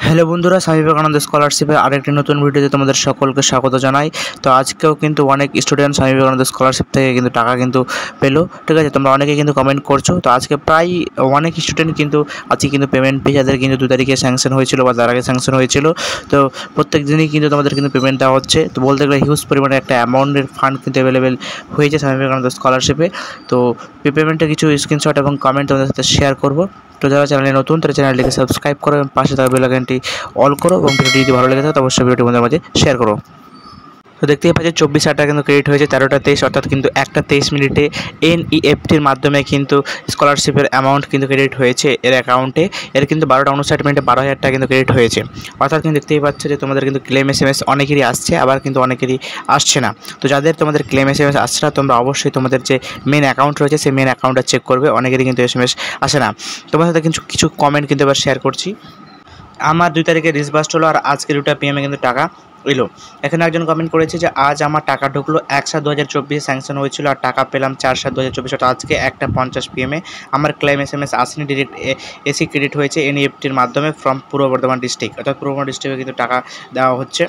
Hello বন্ধুরা, স্বামী বিবেকানন্দ স্কলারশিপের আরেকটি নতুন ভিডিওতে তোমাদের সকলকে স্বাগত জানাই। তো আজকেও কিন্তু অনেক স্টুডেন্ট স্বামী বিবেকানন্দ স্কলারশিপ থেকে কিন্তু টাকা কিন্তু পেলো। ঠিক আছে, তোমরা অনেকে কিন্তু কমেন্ট করছো। তো আজকে প্রায় অনেক স্টুডেন্ট কিন্তু আজকে কিন্তু পেমেন্ট পেয়ে, যাদের কিন্তু 2 তারিখে স্যাংশন হয়েছিল বা তার আগে স্যাংশন হয়েছিল। তো প্রত্যেক দিনই কিন্তু তোমাদের কিন্তু পেমেন্ট দেওয়া হচ্ছে। তো বলতে গেলে হিউজ পরিমাণে একটা অ্যামাউন্টের ফান্ড কিন্তু অ্যাভেলেবেল হয়েছে স্বামী বিবেকানন্দ স্কলারশিপে। তো পেমেন্টের কিছু স্ক্রিনশট এবং কমেন্ট তোমাদের সাথে শেয়ার করবো। তো যারা চ্যানেলে নতুন তারা চ্যানেলটিকে সাবস্ক্রাইব করো এবং পাশে থাকা বেল আইকনটি অল করো, এবং ভিডিওটি যদি ভালো লেগে থাকে তো অবশ্যই ভিডিওটি বন্ধুদের মাঝে শেয়ার করো। তো দেখতেই পাচ্ছি 24 টাকা কিন্তু ক্রেডিট হয়েছে 13টা 23, অর্থাৎ কিন্তু 1টা 23 মিনিটে NEFTর মাধ্যমে কিন্তু স্কলারশিপের অ্যামাউন্ট কিন্তু ক্রেডিট হয়েছে এর অ্যাকাউন্টে। এর কিন্তু 12টা 59 মিনিটে 12,000 টাকা কিন্তু ক্রেডিট হয়েছে। অর্থাৎ কিন্তু দেখতেই পাচ্ছ যে তোমাদের কিন্তু ক্লেম SMS অনেকেরই আসছে, আবার কিন্তু অনেকেরই আসছে না। তো যাদের তোমাদের ক্লেম SMS আসছে না, তোমরা অবশ্যই তোমাদের যে মেন অ্যাকাউন্ট রয়েছে সেই মেন অ্যাকাউন্টটা চেক করবে। অনেকেরই কিন্তু SMS আসে না। তোমার সাথে কিন্তু কিছু কমেন্ট কিন্তু এবার শেয়ার করছি। আমার 2 তারিখে রিসবাস্ট হলো, আর আজকে 2টা PM কিন্তু টাকা এলো। এখানে একজন কমেন্ট করেছে যে আজ আমার টাকা ঢুকলো 1/7/2024 স্যাংশন হয়েছিল, আর টাকা পেলাম 4/7/2024, অর্থাৎ আজকে 1টা 50 PM আমার ক্লেম SMS আসেনি, ডিরেক্ট এসি ক্রেডিট হয়েছে NEFTর মাধ্যমে ফ্রম পূর্ব বর্ধমান ডিস্ট্রিক্ট, অর্থাৎ পূর্ব বর্ধমান ডিস্ট্রিক্টে কিন্তু টাকা দেওয়া হচ্ছে।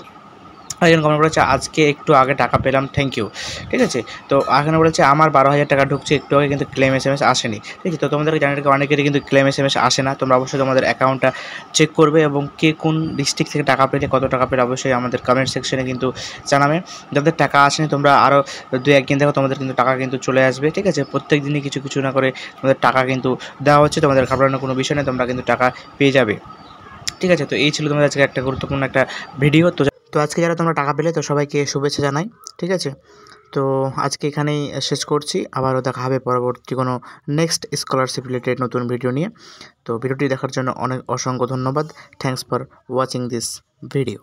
একজন কমেন্ট করেছে আজকে একটু আগে টাকা পেলাম, থ্যাংক ইউ। ঠিক আছে, তো এখানে বলেছে আমার 12,000 টাকা ঢুকছে একটু আগে, কিন্তু ক্লেম SMS আসেনি। ঠিক আছে, তো তোমাদেরকে জানিয়ে রাখি অনেকেরই কিন্তু ক্লেম SMS আসে না। তোমরা অবশ্যই তোমাদের অ্যাকাউন্টটা চেক করবে, এবং কে কোন ডিস্ট্রিক্ট থেকে টাকা পেলে, কত টাকা পেলে অবশ্যই আমাদের কমেন্ট সেকশনে কিন্তু জানাবে। যাদের টাকা আসেনি তোমরা আরও 2-1 দিন দেখো, তোমাদের কিন্তু টাকা কিন্তু চলে আসবে। ঠিক আছে, প্রত্যেক দিনই কিছু কিছু না করে তোমাদের টাকা কিন্তু দেওয়া হচ্ছে। তোমাদের ঘাবড়ানোর কোনো বিষয় নেই, তোমরা কিন্তু টাকা পেয়ে যাবে। ঠিক আছে, তো এই ছিল তোমাদের আজকে একটা গুরুত্বপূর্ণ একটা ভিডিও। তো আজকে যারা তোমরা টাকা পেলে তো সবাইকে শুভেচ্ছা জানাই। ঠিক আছে, তো আজকে এখানেই শেষ করছি। আবারও দেখা হবে পরবর্তী কোনো নেক্সট স্কলারশিপ রিলেটেড নতুন ভিডিও নিয়ে। তো ভিডিওটি দেখার জন্য অনেক অসংখ্য ধন্যবাদ। Thanks for watching this video.